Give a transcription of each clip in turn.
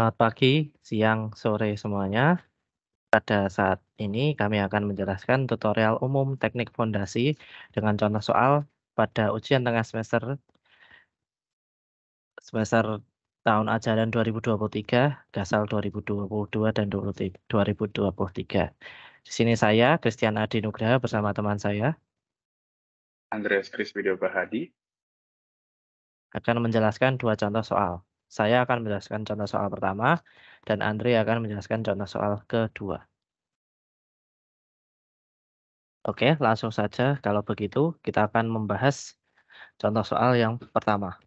Selamat pagi, siang, sore semuanya. Pada saat ini kami akan menjelaskan tutorial umum teknik fondasi dengan contoh soal pada ujian tengah semester semester tahun ajaran 2023, Gasal 2022 dan 2023. Di sini saya, Christian Adi Nugraha bersama teman saya Andreas Kris Video Bahadi. akan menjelaskan dua contoh soal. Saya akan menjelaskan contoh soal pertama dan Andre akan menjelaskan contoh soal kedua. Oke, langsung saja. Kalau begitu, kita akan membahas contoh soal yang pertama.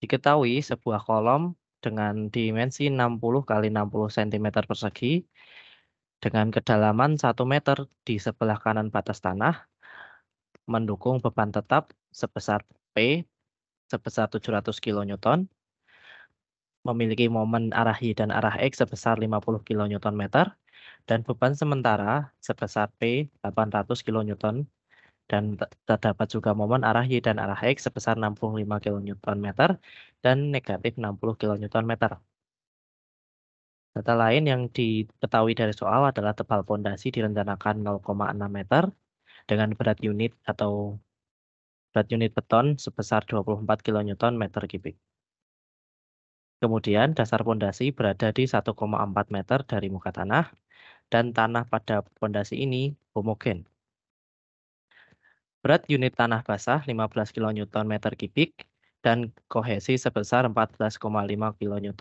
Diketahui sebuah kolom dengan dimensi 60 kali 60 cm persegi dengan kedalaman 1 meter di sebelah kanan batas tanah mendukung beban tetap sebesar P sebesar 700 kN, memiliki momen arah Y dan arah X sebesar 50 kN dan beban sementara sebesar P 800 kN dan terdapat juga momen arah Y dan arah X sebesar 65 kN dan negatif 60 kN. Data lain yang diketahui dari soal adalah tebal pondasi direncanakan 0,6 meter dengan berat unit beton sebesar 24 kN meter kubik. Kemudian dasar pondasi berada di 1,4 meter dari muka tanah dan tanah pada pondasi ini homogen. Berat unit tanah basah 15 kN meter kubik dan kohesi sebesar 14,5 kN.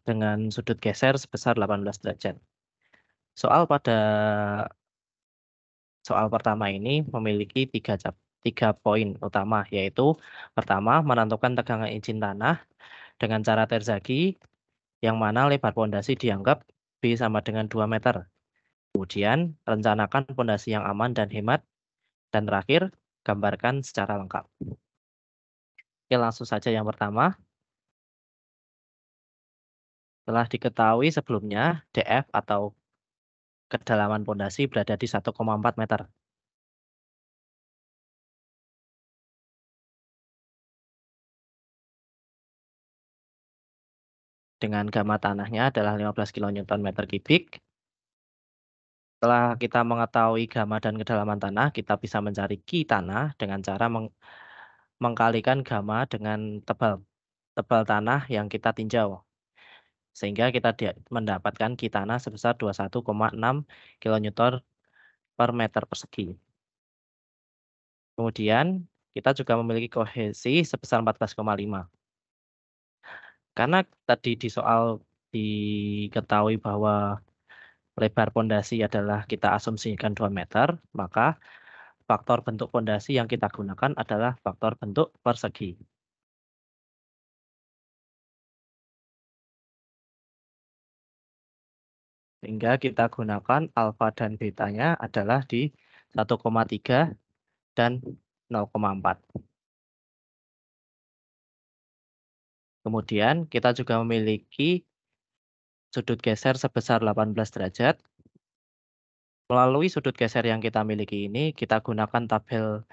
Dengan sudut geser sebesar 18 derajat. Soal pertama ini memiliki tiga poin utama, yaitu pertama, menentukan tegangan izin tanah dengan cara terzagi, yang mana lebar pondasi dianggap B sama dengan 2 meter. Kemudian, rencanakan pondasi yang aman dan hemat. Dan terakhir, gambarkan secara lengkap. Oke, langsung saja yang pertama. Telah diketahui sebelumnya, DF atau kedalaman pondasi berada di 1,4 meter. Dengan gamma tanahnya adalah 15 kN meter kubik. Setelah kita mengetahui gamma dan kedalaman tanah, kita bisa mencari Ki tanah dengan cara mengkalikan gamma dengan tebal tanah yang kita tinjau. Sehingga kita mendapatkan Ki tanah sebesar 21,6 kN per meter persegi. Kemudian kita juga memiliki kohesi sebesar 14,5. Karena tadi di soal diketahui bahwa lebar pondasi adalah kita asumsikan 2 meter, maka faktor bentuk pondasi yang kita gunakan adalah faktor bentuk persegi. Sehingga kita gunakan alfa dan betanya adalah di 1,3 dan 0,4. Kemudian kita juga memiliki sudut geser sebesar 18 derajat. Melalui sudut geser yang kita miliki ini, kita gunakan tabel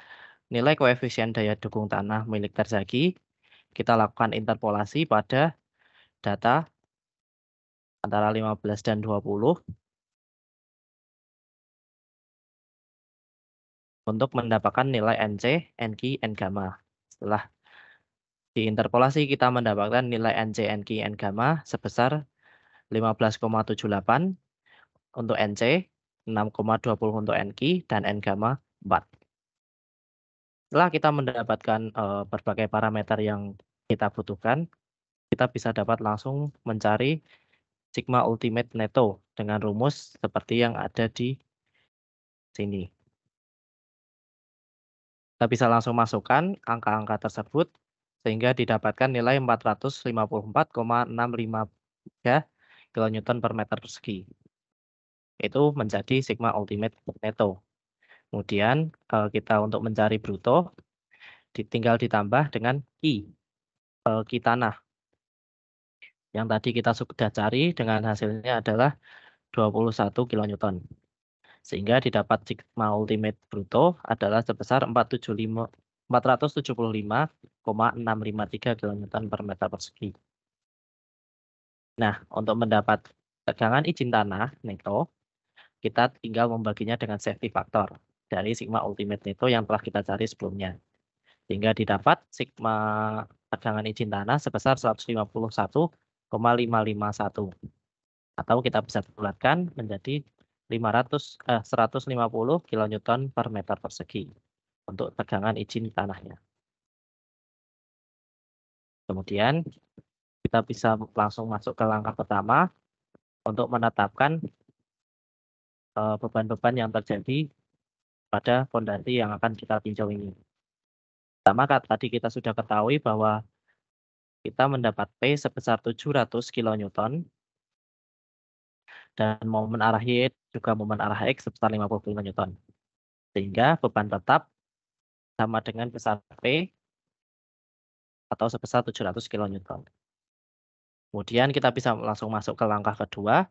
nilai koefisien daya dukung tanah milik terzagi. Kita lakukan interpolasi pada data antara 15 dan 20 untuk mendapatkan nilai NC, NQ, N-gamma. Setelah diinterpolasi, kita mendapatkan nilai NC, NQ, N-gamma sebesar 15,78 untuk NC, 6,20 untuk NQ, dan N-gamma 4. Setelah kita mendapatkan berbagai parameter yang kita butuhkan, kita bisa dapat langsung mencari sigma ultimate neto dengan rumus seperti yang ada di sini. Kita bisa langsung masukkan angka-angka tersebut sehingga didapatkan nilai 454,653 kN per meter persegi. Itu menjadi sigma ultimate neto. Kemudian kita untuk mencari bruto tinggal ditambah dengan Ki tanah. Yang tadi kita sudah cari dengan hasilnya adalah 21 kN. Sehingga didapat sigma ultimate bruto adalah sebesar 475,653 kN per meter persegi. Nah, untuk mendapat tegangan izin tanah neto, kita tinggal membaginya dengan safety factor dari sigma ultimate neto yang telah kita cari sebelumnya. Sehingga didapat sigma tegangan izin tanah sebesar 151,551. Atau kita bisa bulatkan menjadi 150 kN per meter persegi untuk tegangan izin tanahnya. Kemudian kita bisa langsung masuk ke langkah pertama untuk menetapkan beban-beban yang terjadi pada fondasi yang akan kita tinjau ini. Pertama, tadi kita sudah ketahui bahwa kita mendapat P sebesar 700 kN dan momen arah Y juga momen arah X sebesar 50 kN. Sehingga beban tetap sama dengan besar P atau sebesar 700 kN. Kemudian kita bisa langsung masuk ke langkah kedua,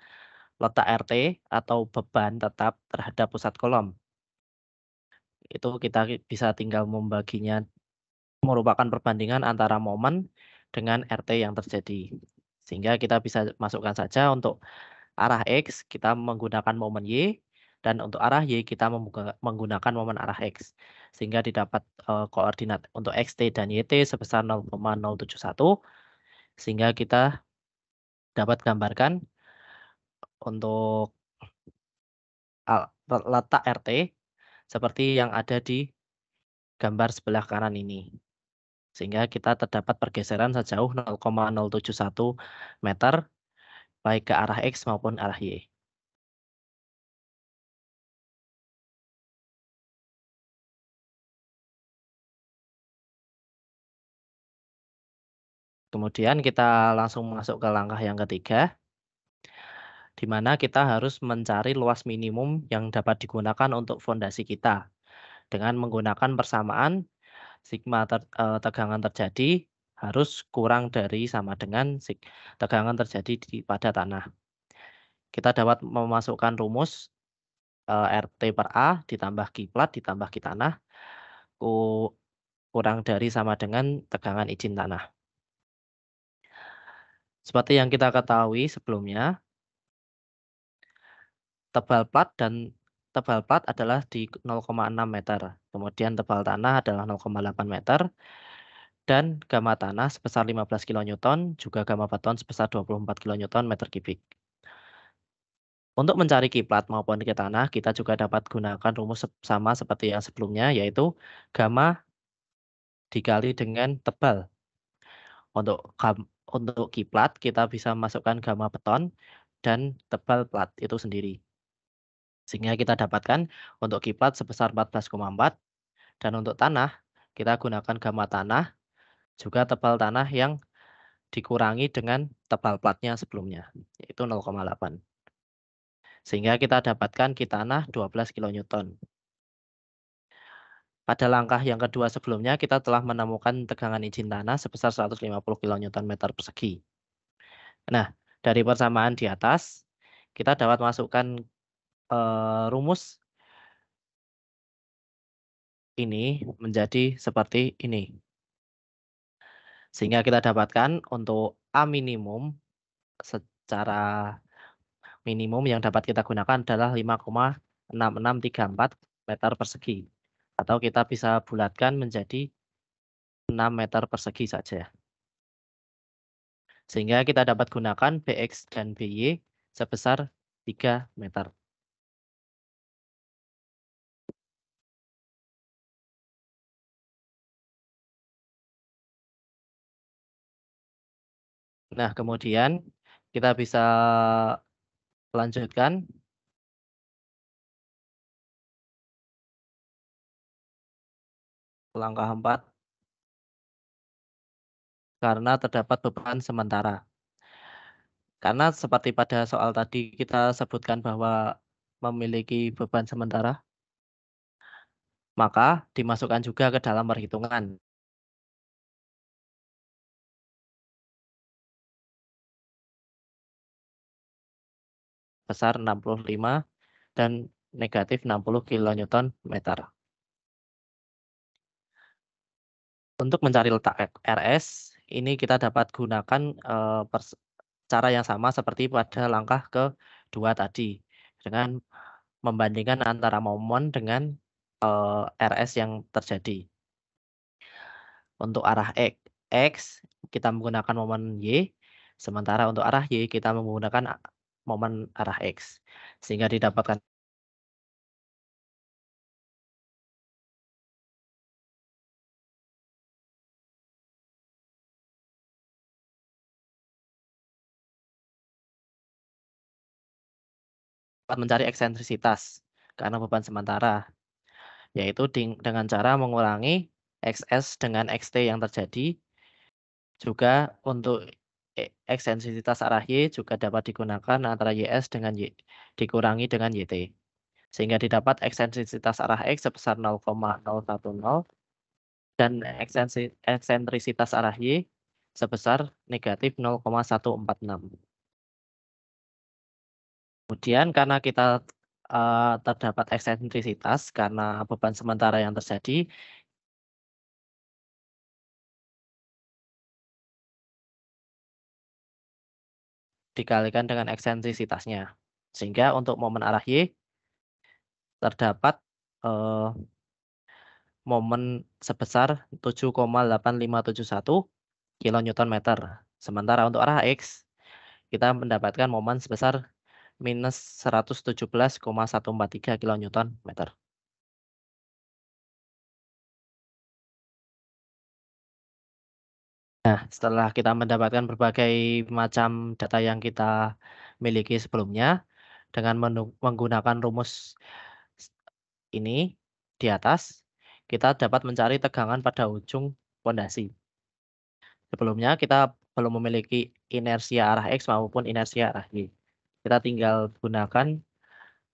letak RT atau beban tetap terhadap pusat kolom. Itu kita bisa tinggal membaginya, merupakan perbandingan antara momen dengan RT yang terjadi. Sehingga kita bisa masukkan saja untuk arah X kita menggunakan momen Y, dan untuk arah Y kita menggunakan momen arah X. Sehingga didapat koordinat untuk XT dan YT sebesar 0,071. Sehingga kita dapat gambarkan untuk letak RT seperti yang ada di gambar sebelah kanan ini. Sehingga kita terdapat pergeseran sejauh 0,071 meter baik ke arah X maupun arah Y. Kemudian kita langsung masuk ke langkah yang ketiga, di mana kita harus mencari luas minimum yang dapat digunakan untuk fondasi kita dengan menggunakan persamaan sigma tegangan terjadi harus kurang dari sama dengan tegangan terjadi pada tanah. Kita dapat memasukkan rumus RT per A ditambah Q plat ditambah Q tanah kurang dari sama dengan tegangan izin tanah. Seperti yang kita ketahui sebelumnya, tebal plat adalah di 0,6 meter. Kemudian tebal tanah adalah 0,8 meter. Dan gamma tanah sebesar 15 kN, juga gamma beton sebesar 24 kN meter kubik. Untuk mencari kiplat maupun Q tanah, kita juga dapat gunakan rumus sama seperti yang sebelumnya, yaitu gamma dikali dengan tebal. Untuk kiplat, kita bisa masukkan gamma beton dan tebal plat itu sendiri. Sehingga kita dapatkan untuk kiplat sebesar 14,4, dan untuk tanah, kita gunakan gamma tanah, juga tebal tanah yang dikurangi dengan tebal platnya sebelumnya, yaitu 0,8. Sehingga kita dapatkan Q tanah 12 kN. Pada langkah yang kedua sebelumnya, kita telah menemukan tegangan izin tanah sebesar 150 kN meter persegi. Nah, dari persamaan di atas, kita dapat masukkan rumus ini menjadi seperti ini. Sehingga kita dapatkan untuk A minimum secara minimum yang dapat kita gunakan adalah 5,6634 meter persegi. Atau kita bisa bulatkan menjadi 6 meter persegi saja. Sehingga kita dapat gunakan BX dan BY sebesar 3 meter. Nah, kemudian kita bisa lanjutkan langkah 4 karena terdapat beban sementara. Karena seperti pada soal tadi kita sebutkan bahwa memiliki beban sementara, maka dimasukkan juga ke dalam perhitungan. Besar 65 dan negatif 60 kilonewton meter. Untuk mencari letak RS, ini kita dapat gunakan cara yang sama seperti pada langkah kedua tadi, dengan membandingkan antara momen dengan RS yang terjadi. Untuk arah X, kita menggunakan momen Y, sementara untuk arah Y kita menggunakan momen arah X, sehingga didapatkan mencari eksentrisitas karena beban sementara, yaitu dengan cara mengurangi XS dengan XT yang terjadi. Juga untuk eksentrisitas arah Y juga dapat digunakan antara YS dengan dikurangi dengan YT. Sehingga didapat eksentrisitas arah X sebesar 0,010 dan eksentrisitas arah Y sebesar negatif 0,146. Kemudian karena kita terdapat eksentrisitas karena beban sementara yang terjadi, dikalikan dengan eksentrisitasnya. Sehingga untuk momen arah Y terdapat momen sebesar 7,8571 kilonewton meter. Sementara untuk arah X, kita mendapatkan momen sebesar minus 117,143 kilonewton meter. Nah, setelah kita mendapatkan berbagai macam data yang kita miliki sebelumnya, dengan menggunakan rumus ini di atas, kita dapat mencari tegangan pada ujung pondasi. Sebelumnya kita belum memiliki inersia arah X maupun inersia arah Y. Kita tinggal gunakan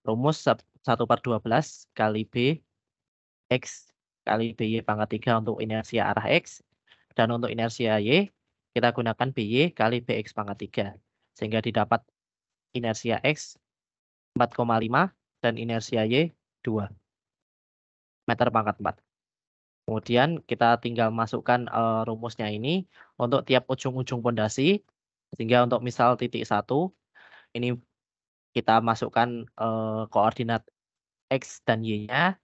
rumus 1/12 kali B X kali BY pangkat 3 untuk inersia arah X. Dan untuk inersia Y, kita gunakan BY kali BX pangkat 3. Sehingga didapat inersia X 4,5 dan inersia Y 2 meter pangkat 4. Kemudian kita tinggal masukkan rumusnya ini untuk tiap ujung-ujung pondasi, sehingga untuk misal titik 1, ini kita masukkan koordinat X dan Y-nya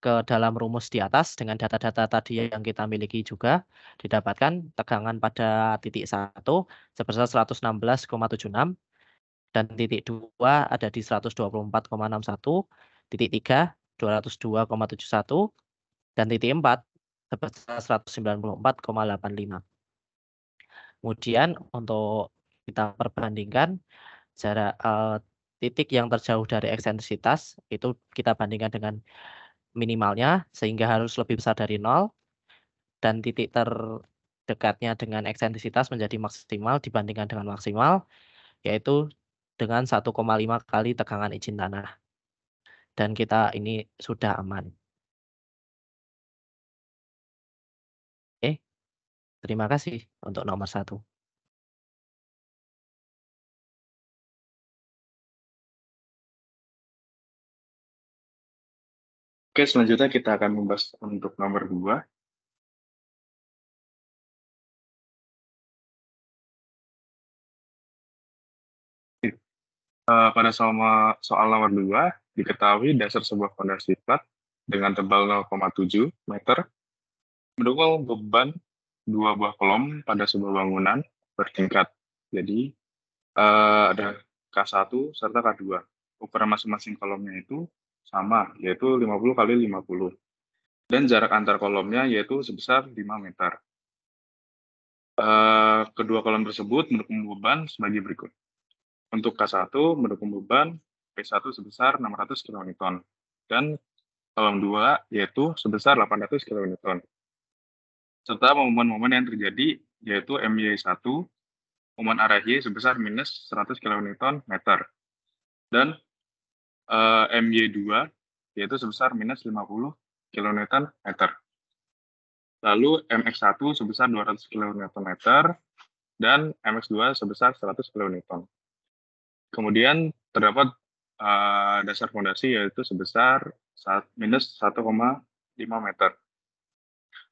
ke dalam rumus di atas dengan data-data tadi yang kita miliki juga, didapatkan tegangan pada titik 1 sebesar 116,76 dan titik 2 ada di 124,61, titik 3 202,71 dan titik 4 sebesar 194,85. Kemudian untuk kita perbandingkan jarak titik yang terjauh dari eksentrisitas itu kita bandingkan dengan minimalnya sehingga harus lebih besar dari 0 dan titik terdekatnya dengan eksentrisitas menjadi maksimal dibandingkan dengan maksimal, yaitu dengan 1,5 kali tegangan izin tanah. Dan kita ini sudah aman. Oke, terima kasih untuk nomor 1. Oke, selanjutnya kita akan membahas untuk nomor 2. Pada soal nomor 2, diketahui dasar sebuah fondasi flat dengan tebal 0,7 meter mendukung beban 2 buah kolom pada sebuah bangunan bertingkat. Jadi ada K1 serta K2. Ukuran masing-masing kolomnya itu sama, yaitu 50 kali 50. Dan jarak antar kolomnya yaitu sebesar 5 meter. Kedua kolom tersebut mendukung beban sebagai berikut. Untuk K1 mendukung beban P1 sebesar 600 kN. Dan kolom 2 yaitu sebesar 800 kN. Serta momen-momen yang terjadi yaitu MY1, momen arah Y sebesar minus 100 kN meter. Dan MY2 yaitu sebesar minus 50 kN meter. Lalu MX1 sebesar 200 kN meter dan MX2 sebesar 100 kN. Kemudian terdapat dasar fondasi yaitu sebesar minus 1,5 meter.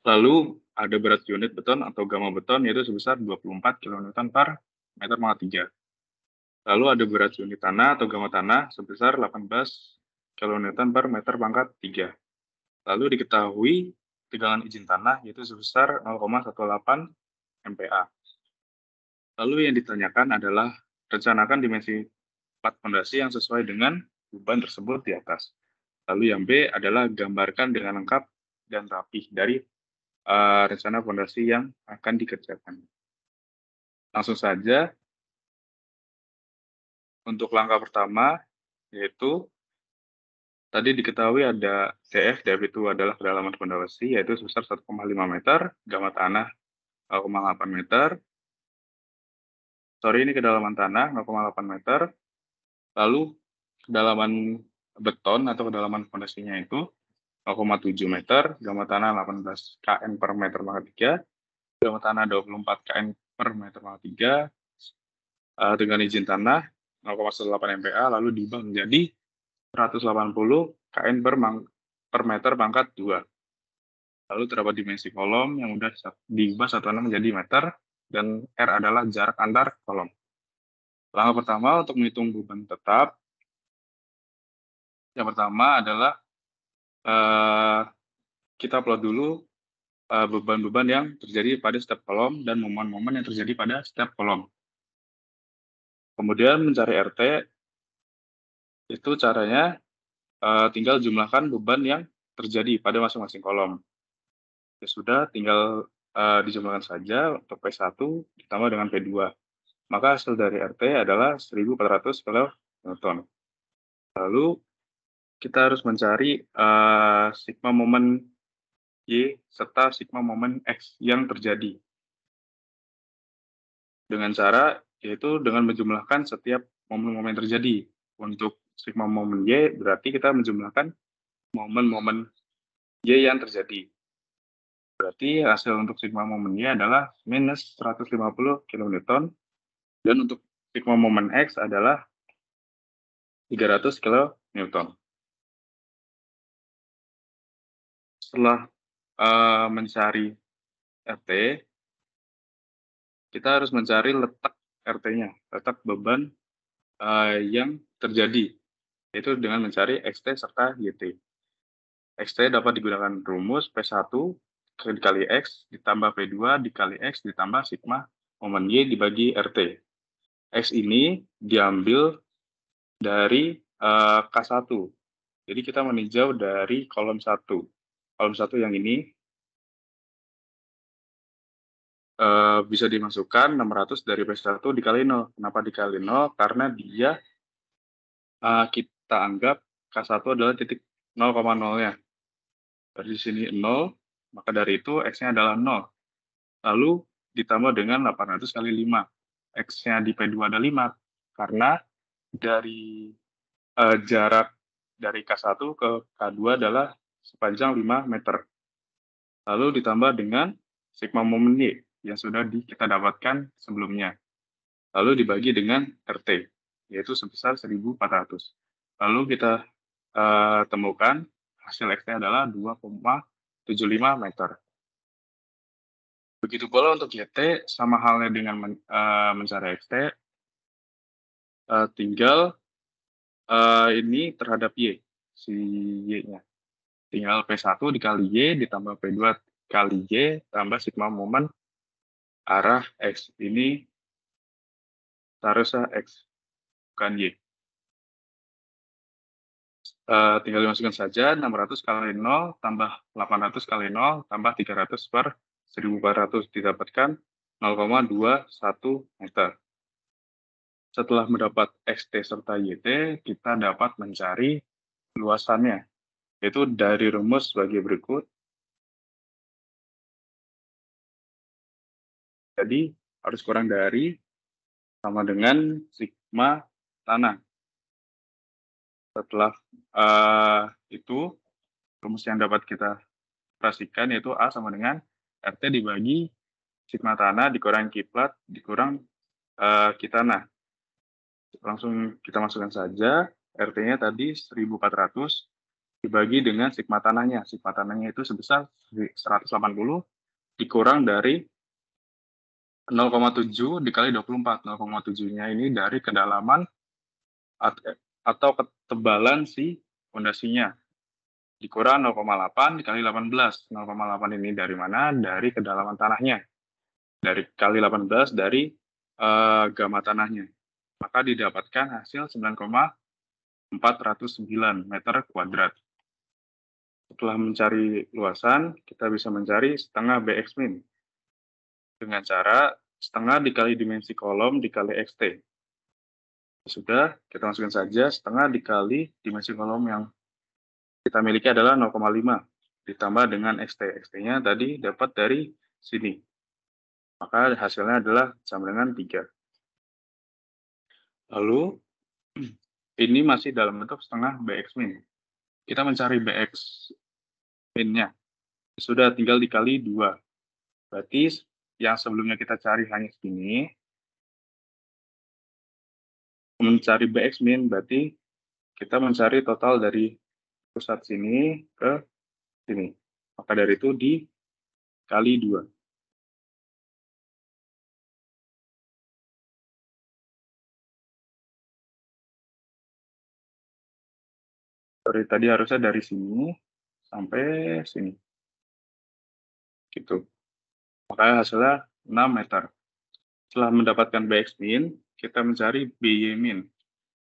Lalu ada berat unit beton atau gamma beton yaitu sebesar 24 kN per meter pangkat 3. Lalu ada berat unit tanah atau gamma tanah sebesar 18 kN per meter pangkat 3. Lalu diketahui tegangan izin tanah yaitu sebesar 0,18 MPa. Lalu yang ditanyakan adalah rencanakan dimensi plat fondasi yang sesuai dengan beban tersebut di atas. Lalu yang B adalah gambarkan dengan lengkap dan rapih dari rencana fondasi yang akan dikerjakan. Langsung saja, untuk langkah pertama, yaitu tadi diketahui ada DF itu adalah kedalaman fondasi, yaitu sebesar 1,5 meter, gamma tanah 0,8 meter, ini kedalaman tanah 0,8 meter, lalu kedalaman beton atau kedalaman fondasinya itu 0,7 meter, gamma tanah 18 kN per meter pangkat 3, gamma tanah 24 kN per meter pangkat 3, dengan izin tanah 0,18 MPa, lalu diubah menjadi 180 kN per meter pangkat 2. Lalu terdapat dimensi kolom yang sudah diubah 1/6 menjadi meter, dan R adalah jarak antar kolom. Langkah pertama untuk menghitung beban tetap, yang pertama adalah kita plot dulu beban-beban yang terjadi pada setiap kolom dan momen-momen yang terjadi pada setiap kolom. Kemudian mencari RT, itu caranya tinggal jumlahkan beban yang terjadi pada masing-masing kolom. Ya sudah, tinggal dijumlahkan saja untuk P1 ditambah dengan P2. Maka hasil dari RT adalah 1.400 kN. Lalu kita harus mencari sigma momen Y serta sigma momen X yang terjadi. Dengan cara yaitu dengan menjumlahkan setiap momen-momen yang terjadi. Untuk sigma momen Y berarti kita menjumlahkan momen-momen Y yang terjadi. Berarti hasil untuk sigma momen Y adalah minus 150 kN, dan untuk sigma momen X adalah 300 kN. Setelah mencari RT, kita harus mencari letak RT-nya, letak beban yang terjadi, yaitu dengan mencari XT serta YT. XT dapat digunakan rumus P1 dikali X ditambah P2 dikali X ditambah sigma momen Y dibagi RT. X ini diambil dari K1. Jadi kita meninjau dari kolom 1. Kolom 1 yang ini bisa dimasukkan 600 dari P1 dikali 0. Kenapa dikali 0? Karena dia kita anggap K1 adalah titik 0,0-nya. Dari sini 0, maka dari itu X-nya adalah 0. Lalu ditambah dengan 800 kali 5. X-nya di P2 ada 5. Karena dari jarak dari K1 ke K2 adalah sepanjang 5 meter. Lalu ditambah dengan sigma momen Y yang sudah kita dapatkan sebelumnya. Lalu dibagi dengan RT, yaitu sebesar 1.400. Lalu kita temukan hasil X-nya adalah 2,75 meter. Begitu pula untuk YT, sama halnya dengan mencari XT, tinggal ini terhadap Y, si Y-nya. Tinggal P1 dikali Y ditambah P2 kali Y tambah sigma momen arah X. Ini seharusnya X, bukan Y. Tinggal dimasukkan saja 600 kali 0 tambah 800 kali 0 tambah 300 per 1.400 didapatkan 0,21 meter. Setelah mendapat XT serta YT, kita dapat mencari luasannya, yaitu dari rumus sebagai berikut. Jadi harus kurang dari sama dengan sigma tanah. Setelah itu, rumus yang dapat kita operasikan yaitu A sama dengan RT dibagi sigma tanah dikurang kiplat dikurang Q tanah. Langsung kita masukkan saja. RT-nya tadi 1400 dibagi dengan sigma tanahnya. Sigma tanahnya itu sebesar 180 dikurang dari 0,7 dikali 24. 0,7-nya ini dari kedalaman atau ketebalan si fondasinya. Dikurang 0,8 dikali 18. 0,8 ini dari mana? Dari kedalaman tanahnya. Dari kali 18 dari gamma tanahnya. Maka didapatkan hasil 9,409 meter kuadrat. Setelah mencari luasan, kita bisa mencari setengah BX min. Dengan cara setengah dikali dimensi kolom dikali XT. Sudah, kita masukkan saja setengah dikali dimensi kolom yang kita miliki adalah 0,5 ditambah dengan XT. XT-nya tadi dapat dari sini. Maka hasilnya adalah sama dengan 3. Lalu, ini masih dalam bentuk setengah BX min. Kita mencari BX min-nya. Sudah tinggal dikali 2. Berarti yang sebelumnya kita cari hanya segini. Mencari BX min berarti kita mencari total dari pusat sini ke sini. Maka dari itu dikali 2. Dari tadi harusnya dari sini sampai sini. Gitu. Makanya hasilnya 6 meter. Setelah mendapatkan BX min, kita mencari BY min.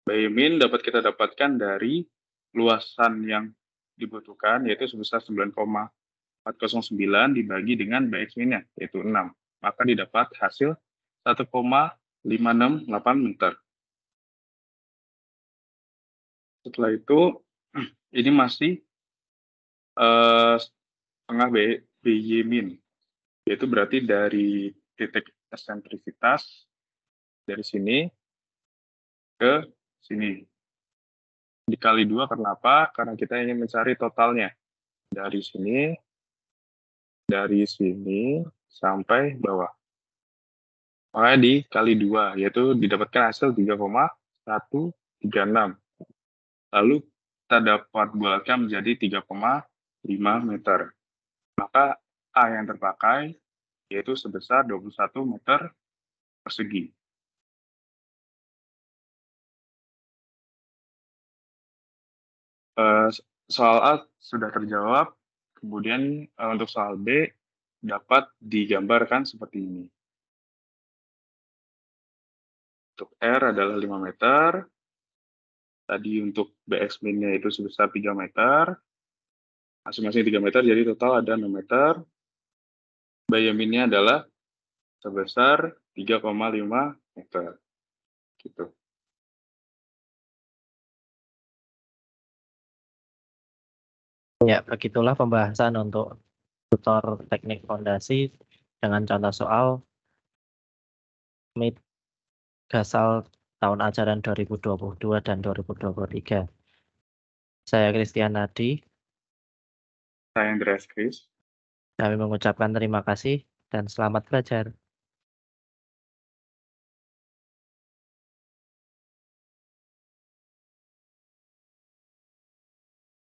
BY min dapat kita dapatkan dari luasan yang dibutuhkan, yaitu sebesar 9,409 dibagi dengan BX min-nya, yaitu 6. Maka didapat hasil 1,568 meter. Setelah itu, ini masih setengah BY min, yaitu berarti dari titik eksentrisitas dari sini ke sini. Dikali 2 karena apa? Karena kita ingin mencari totalnya. Dari sini sampai bawah. Makanya dikali 2, yaitu didapatkan hasil 3,136. Lalu kita dapat bulatkan menjadi 3,5 meter. Maka A yang terpakai yaitu sebesar 21 meter persegi. Soal A sudah terjawab, kemudian untuk soal B dapat digambarkan seperti ini. Untuk R adalah 5 meter, tadi untuk BX min-nya itu sebesar 3 meter, masing-masing 3 meter, jadi total ada 6 meter. BY min-nya adalah sebesar 3,5 meter. Gitu. Ya, begitulah pembahasan untuk tutor teknik fondasi dengan contoh soal MIT Gasal tahun ajaran 2022 dan 2023. Saya Christian Nadi. Saya Andreas Kris. Kami mengucapkan terima kasih dan selamat belajar.